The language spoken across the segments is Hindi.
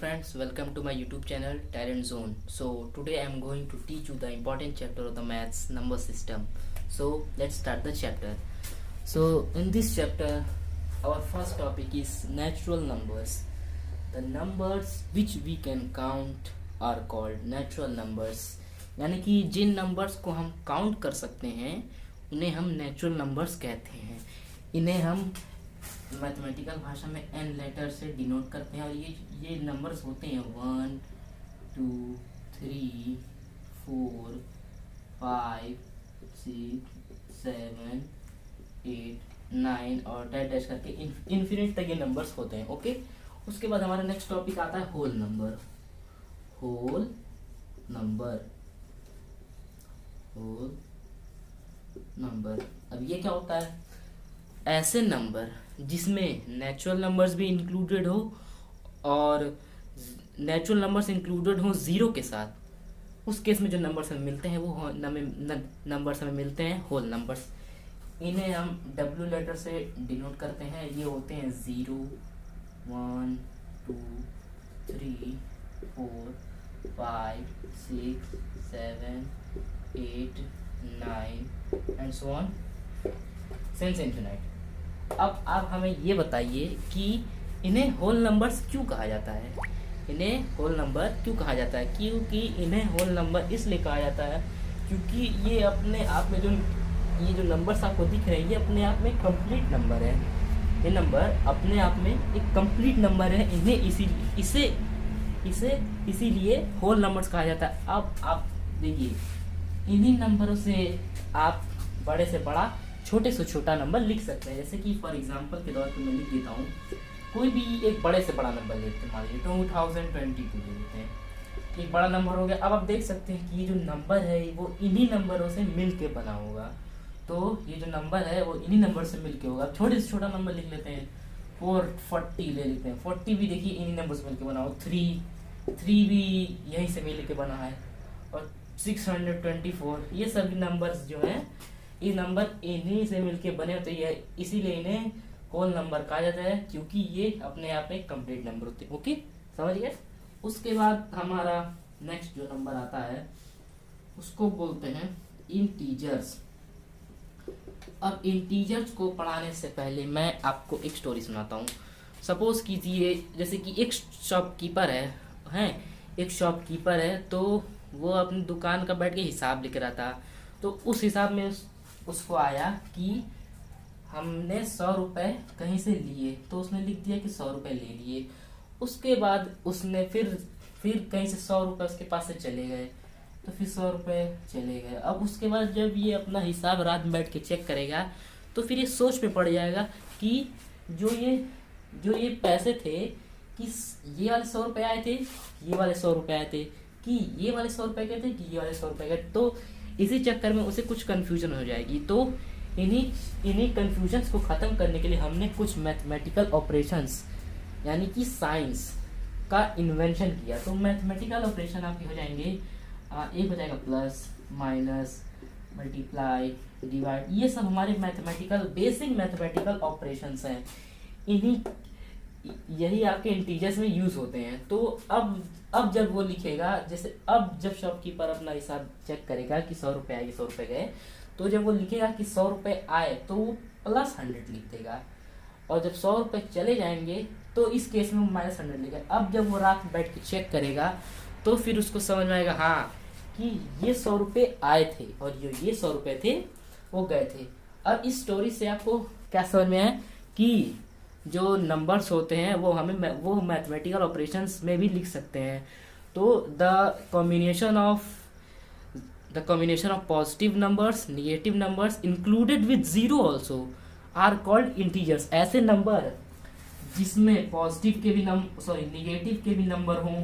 friends, welcome to my YouTube channel Talent Zone. So today I am going to teach you the important chapter of the maths number system. So let's start the chapter. So in this chapter our first topic is natural numbers. The numbers which we can count are called natural numbers. यानी कि जिन नंबर्स को हम काउंट कर सकते हैं उन्हें हम नेचुरल नंबर्स कहते हैं. इन्हें हम मैथमेटिकल भाषा में n लेटर से डिनोट करते हैं और ये नंबर्स होते हैं 1 2 3 4 5 6 7 8 9 और डैश डैश करके इन्फिनिट तक ये नंबर्स होते हैं. ओके, उसके बाद हमारा नेक्स्ट टॉपिक आता है whole number. Whole number whole number अब ये क्या होता है? ऐसे नंबर जिसमें नेचुरल नंबर्स भी इंक्लूडेड हो और नेचुरल नंबर्स इंक्लूडेड हो जीरो के साथ. उस केस में जो नंबर्स हमें मिलते हैं वो नंबर्स हमें मिलते हैं होल नंबर्स. इन्हें हम डब्ल्यू लेटर से डिनोट करते हैं. ये होते हैं 0 1 2 3 4 5 6 7 8 9 and so on since infinite. अब आप हमें ये बताइए कि इन्हें होल नंबर्स क्यों कहा जाता है. इन्हें होल नंबर क्यों कहा जाता है? क्योंकि इन्हें होल नंबर इसलिए कहा जाता है क्योंकि ये अपने आप में ये जो नंबर्स आपको दिख रहे हैं ये अपने आप में कंप्लीट नंबर है. ये नंबर अपने आप में एक कंप्लीट नंबर है. इन्हें इसीलिए होल नंबर्स कहा जाता है. अब आप देखिए, इन्हीं नंबरों से आप बड़े से बड़ा छोटे से छोटा नंबर लिख सकते हैं. जैसे कि फॉर एग्जांपल के तौर पे मैं लिख देता हूँ, कोई भी एक बड़े से बड़ा नंबर लेते हैं. मान लीजिए 2022 ले लेते हैं. एक बड़ा नंबर हो गया. अब आप देख सकते हैं कि ये जो नंबर है वो इन्हीं नंबरों से मिल के बना होगा. तो ये जो नंबर है वो इन्हीं नंबर से मिल के होगा. छोटे से छोटा नंबर लिख लेते हैं, 440 ले लेते हैं. 40 भी देखिए इन्हीं नंबर से मिल के बना हो. 3 भी यहीं से मिल के बना है. और 624 ये सभी नंबर्स जो हैं ये नंबर इन्हीं से मिलके बने होते हैं. इसीलिए इन्हें होल नंबर कहा जाता है क्योंकि ये अपने आप में कंप्लीट नंबर होते हैं. ओके, समझ गए. उसके बाद हमारा नेक्स्ट जो नंबर आता है उसको बोलते हैं इंटीजर्स. अब इंटीजर्स को पढ़ाने से पहले मैं आपको एक स्टोरी सुनाता हूँ. सपोज कीजिए जैसे कि एक शॉपकीपर है एक शॉपकीपर है तो वो अपनी दुकान का बैठ के हिसाब लिख रहा था. तो उस हिसाब में उसको आया कि हमने 100 रुपए कहीं से लिए. तो उसने लिख दिया कि 100 रुपए ले लिए. उसके बाद उसने फिर कहीं से 100 रुपए उसके पास से चले गए. तो फिर 100 रुपए चले गए. अब उसके बाद जब ये अपना हिसाब रात में बैठ के चेक करेगा तो फिर ये सोच में पड़ जाएगा कि जो ये पैसे थे कि ये वाले 100 रुपए आए थे, ये वाले 100 रुपए आए थे, कि ये वाले 100 रुपए गए थे, कि ये वाले 100 रुपए गए. तो इसी चक्कर में उसे कुछ कंफ्यूजन हो जाएगी. तो इन्हीं कंफ्यूजन्स को ख़त्म करने के लिए हमने कुछ मैथमेटिकल ऑपरेशंस यानी कि साइंस का इन्वेंशन किया. तो मैथमेटिकल ऑपरेशन आपके हो जाएंगे, एक हो जाएगा प्लस माइनस मल्टीप्लाई डिवाइड. ये सब हमारे बेसिक मैथमेटिकल ऑपरेशंस हैं. यही आपके इंटीजर्स में यूज होते हैं. तो अब जब वो लिखेगा, जैसे अब जब शॉपकीपर अपना हिसाब चेक करेगा कि 100 रुपए आए, 100 रुपए गए, तो जब वो लिखेगा कि 100 रुपए आए तो वो प्लस 100 लिख देगा. और जब 100 रुपए चले जाएंगे तो इस केस में वो माइनस 100 लिखेगा. अब जब वो रात बैठ के चेक करेगा तो फिर उसको समझ में आएगा हाँ कि ये 100 रुपए आए थे और ये 100 रुपए थे वो गए थे. अब इस स्टोरी से आपको क्या समझ में आया कि जो नंबर्स होते हैं वो मैथमेटिकल ऑपरेशंस में भी लिख सकते हैं. तो the combination of positive numbers, negative numbers included with zero also are called integers. ऐसे नंबर जिसमें पॉजिटिव के भी नेगेटिव के भी नंबर हों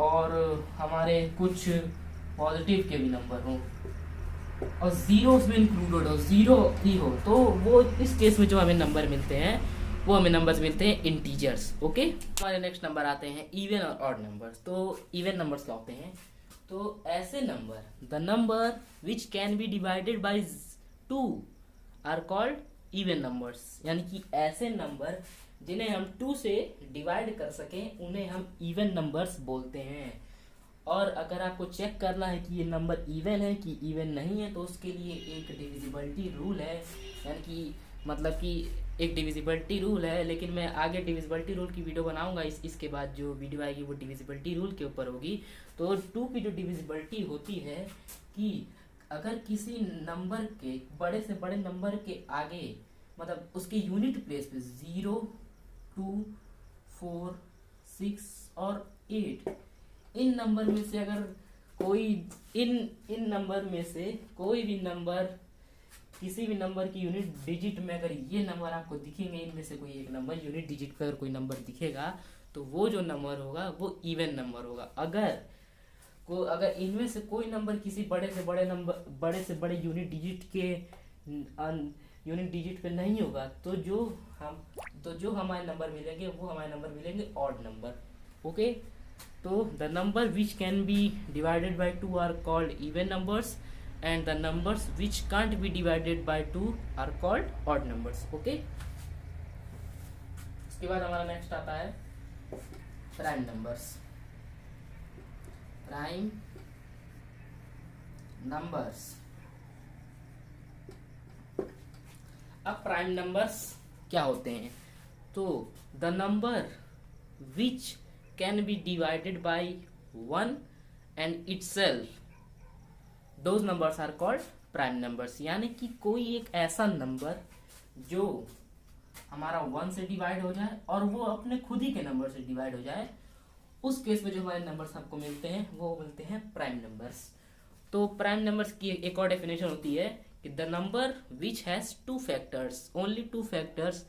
और हमारे कुछ पॉजिटिव के भी नंबर हों और जीरो उसमें इंक्लूडेड हो, जीरो ही हो, तो वो इस केस में जो हमें नंबर मिलते हैं वो हमें नंबर्स मिलते हैं इंटीजर्स. ओके, हमारे नेक्स्ट नंबर आते हैं इवन और ऑड नंबर्स. तो इवन नंबर्स क्या होते हैं? तो ऐसे number, the number which can be divided by 2 are called even numbers. यानी कि ऐसे नंबर जिन्हें हम 2 से डिवाइड कर सकें उन्हें हम इवन नंबर्स बोलते हैं। और अगर आपको चेक करना है कि ये नंबर इवन है कि इवन नहीं है तो उसके लिए एक डिविजिबिलिटी रूल है, यानी कि मतलब कि एक डिविजिबिलिटी रूल है, लेकिन मैं आगे डिविजिबिलिटी रूल की वीडियो बनाऊंगा। इसके बाद जो वीडियो आएगी वो डिविजिबिलिटी रूल के ऊपर होगी। तो 2 की जो डिविजिबिलिटी होती है कि अगर किसी नंबर के बड़े से बड़े नंबर के आगे मतलब उसके यूनिट प्लेस पे 0, 2, 4, 6 और 8 इन नंबर में से अगर कोई इन नंबर में से कोई भी नंबर किसी भी नंबर की यूनिट डिजिट में अगर ये नंबर आपको दिखेंगे, इनमें से कोई एक नंबर यूनिट डिजिट पे अगर कोई नंबर दिखेगा तो वो जो नंबर होगा वो इवन नंबर होगा। अगर इनमें से कोई नंबर किसी बड़े से बड़े यूनिट डिजिट पे नहीं होगा तो जो हमारे नंबर मिलेंगे वो हमारे नंबर मिलेंगे ऑड नंबर। ओके, तो the number which can be divided by 2 are called even numbers and the numbers which can't be divided by 2 are called odd numbers. Okay, इसके बाद हमारा नेक्स्ट आता है प्राइम नंबर्स। प्राइम नंबर्स, अब प्राइम नंबर्स क्या होते हैं? तो the number which can be divided bye 1 and itself, those numbers are called prime numbers. यानी कि कोई एक ऐसा नंबर जो हमारा 1 से डिवाइड हो जाए और वो अपने खुद ही के नंबर से डिवाइड हो जाए, उस केस में जो हमारे नंबर्स आपको मिलते हैं वो मिलते हैं प्राइम नंबर्स। तो प्राइम नंबर्स की एक और डेफिनेशन होती है कि the number which has 2 factors, only 2 factors,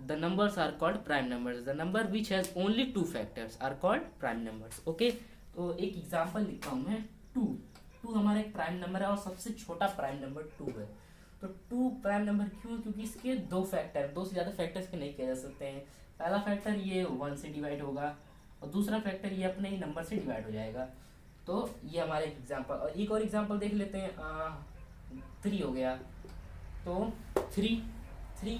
the numbers are called prime numbers. The number which has only 2 factors are called prime numbers. Okay, तो एक एग्जांपल लिखता हूं मैं। 2 हमारा एक प्राइम नंबर है और सबसे छोटा प्राइम नंबर 2 है। तो 2 प्राइम नंबर क्यों है? क्योंकि इसके 2 से ज्यादा फैक्टर्स के नहीं किए जा सकते हैं। पहला फैक्टर ये 1 से डिवाइड होगा और दूसरा फैक्टर ये अपने ही नंबर से डिवाइड हो जाएगा। तो ये हमारा एक एग्जांपल। और एक और एग्जांपल देख लेते हैं। 3 हो गया, तो 3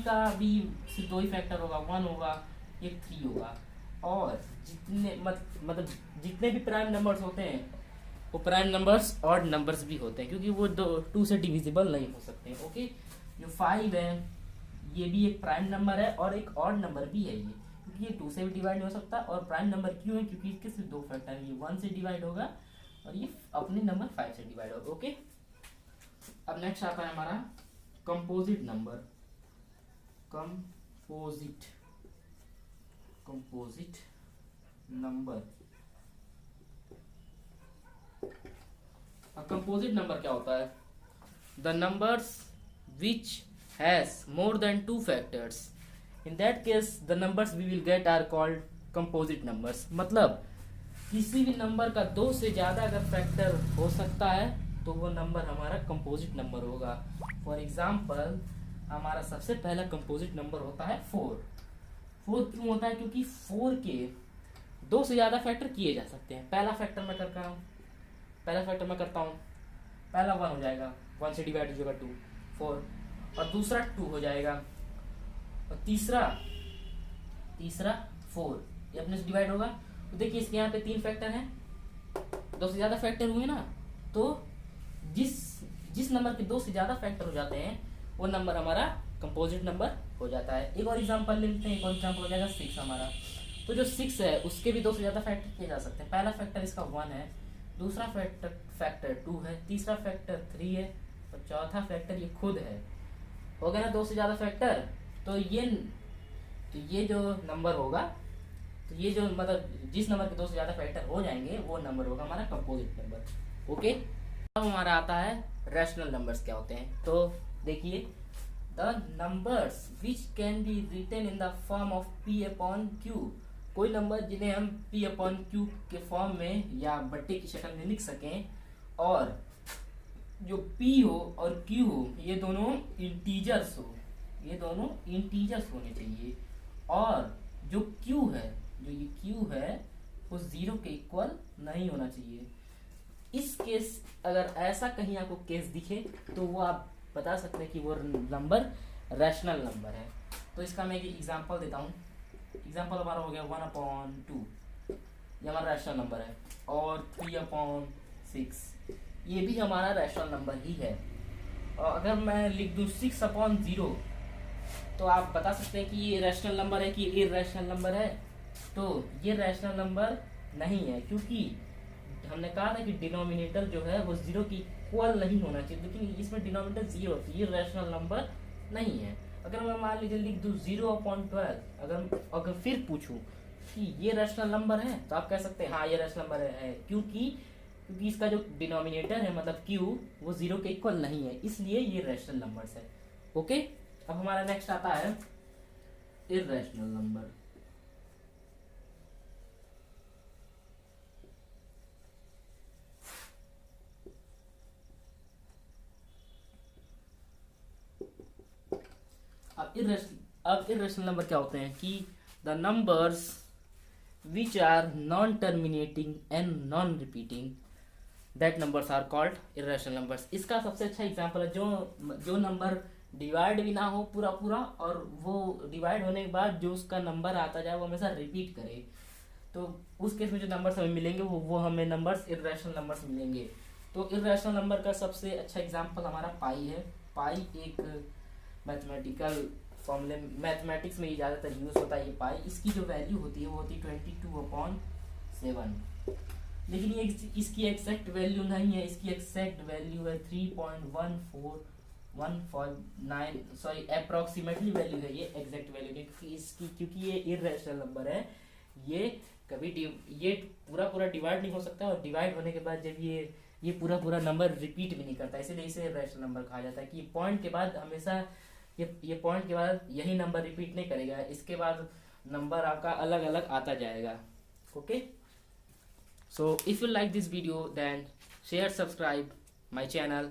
का भी सिर्फ 2 ही फैक्टर होगा, 1 होगा, एक 3 होगा। और जितने भी प्राइम नंबर्स होते हैं वो प्राइम नंबर्स ऑड नंबर्स भी होते हैं, क्योंकि वो 2 से डिविजिबल नहीं हो सकते हैं। ओके, जो 5 है ये भी एक प्राइम नंबर है और एक ऑड नंबर भी है ये, क्योंकि ये 2 से भी डिवाइड हो सकता है। और प्राइम नंबर क्यों है? क्योंकि इसके सिर्फ 2 फैक्टर है, ये 1 से डिवाइड होगा और ये अपने नंबर 5 से डिवाइड होगा। ओके, अब नेक्स्ट आता है हमारा composite number. Composite number. Composite number क्या होता है? The numbers which has more than 2 factors, in that case the numbers we will get are called composite numbers. मतलब किसी भी नंबर का 2 से ज्यादा अगर फैक्टर हो सकता है तो वो नंबर हमारा कंपोजिट नंबर होगा। फॉर एग्जाम्पल हमारा सबसे पहला कंपोजिट नंबर होता है 4 क्यों होता है? क्योंकि 4 के 2 से ज्यादा फैक्टर किए जा सकते हैं। पहला फैक्टर मैं करता हूँ, पहला 1 हो जाएगा, 1 से डिवाइड हो जाएगा 2, 4, और दूसरा 2 हो जाएगा, और तीसरा 4, ये अपने से डिवाइड होगा। तो देखिए इसके यहाँ पे 3 फैक्टर हैं, 2 से ज्यादा फैक्टर हुए ना, तो जिस नंबर के 2 से ज्यादा फैक्टर हो जाते हैं वो नंबर हमारा कंपोजिट नंबर हो जाता है। एक और एग्जांपल ले लेते हैं। एक और एग्जांपल हो जाएगा 6 हमारा। तो जो 6 है उसके भी 2 से ज्यादा फैक्टर किए जा सकते हैं। पहला फैक्टर इसका 1 है, दूसरा फैक्टर 2 है, तीसरा फैक्टर 3 है और चौथा फैक्टर ये खुद है। हो गया ना 2 से ज्यादा फैक्टर। तो ये जो नंबर होगा, तो ये जो मतलब जिस नंबर के 2 से ज्यादा फैक्टर हो जाएंगे वो नंबर होगा हमारा कंपोजिट नंबर। ओके, अब हमारा आता है रैशनल नंबर्स क्या होते हैं। तो देखिए, the numbers which can be written in the form of P/Q, कोई नंबर जिन्हें हम P/Q के फॉर्म में या बट्टे की शक्ल में लिख सकें, और जो P हो और Q हो ये दोनों इंटीजर्स होने चाहिए, और जो Q है वो 0 के इक्वल नहीं होना चाहिए। इस केस अगर ऐसा कहीं आपको केस दिखे तो वो आप बता सकते हैं कि वो नंबर रैशनल नंबर है। तो इसका मैं एक एग्जांपल देता हूँ। एग्जांपल हमारा हो गया 1/2, ये हमारा रैशनल नंबर है, और 3/6 ये भी हमारा रैशनल नंबर ही है। और अगर मैं लिख दूँ 6/0, तो आप बता सकते हैं कि ये रैशनल नंबर है कि इरैशनल नंबर है। तो ये रैशनल नंबर नहीं है, क्योंकि हमने कहा था कि डिनोमिनेटर जो है वो 0 की इक्वल नहीं होना चाहिए, लेकिन इसमें डिनोमिनेटर 0 है, तो ये रैशनल नंबर नहीं है। अगर मैं मान लीजिए लिख दूँ 0/12, अगर फिर पूछूं कि ये रैशनल नंबर है, तो आप कह सकते हैं हाँ ये रैशनल नंबर है, क्योंकि इसका जो डिनोमिनेटर है मतलब q वो 0 के इक्वल नहीं है, इसलिए ये रैशनल नंबर्स है। ओके, अब हमारा नेक्स्ट आता है इररेशनल नंबर। अब इररेशनल नंबर क्या होते हैं कि the numbers which are non terminating and non repeating, that numbers are called irrational numbers. इसका सबसे अच्छा एग्जांपल है जो नंबर डिवाइड भी ना हो पूरा पूरा, और वो डिवाइड होने के बाद जो उसका नंबर आता जाए वो हमेशा रिपीट करे, तो उस केस में जो नंबर्स हमें मिलेंगे वो हमें नंबर्स इररेशनल नंबर्स मिलेंगे। तो इररेशनल नंबर का सबसे अच्छा एग्जांपल हमारा पाई है। पाई एक मैथमेटिकल फॉर्मूले, मैथमेटिक्स में ये ज़्यादातर यूज़ होता है ये पाई। इसकी जो वैल्यू होती है वो होती है 22/7, लेकिन ये इसकी एग्जैक्ट वैल्यू नहीं है, इसकी एग्जैक्ट वैल्यू है 3.14149, सॉरी अप्रोक्सीमेटली वैल्यू है, ये एग्जैक्ट वैल्यू नहीं, क्योंकि ये इररेशनल नंबर है, ये कभी ये पूरा डिवाइड नहीं हो सकता, और डिवाइड होने के बाद जब ये पूरा नंबर रिपीट भी नहीं करता, इसीलिए इसे इररेशनल नंबर कहा जाता है कि पॉइंट के बाद हमेशा ये पॉइंट के बाद यही नंबर रिपीट नहीं करेगा, इसके बाद नंबर आपका अलग अलग आता जाएगा। Okay, so if you like this video then share, subscribe my channel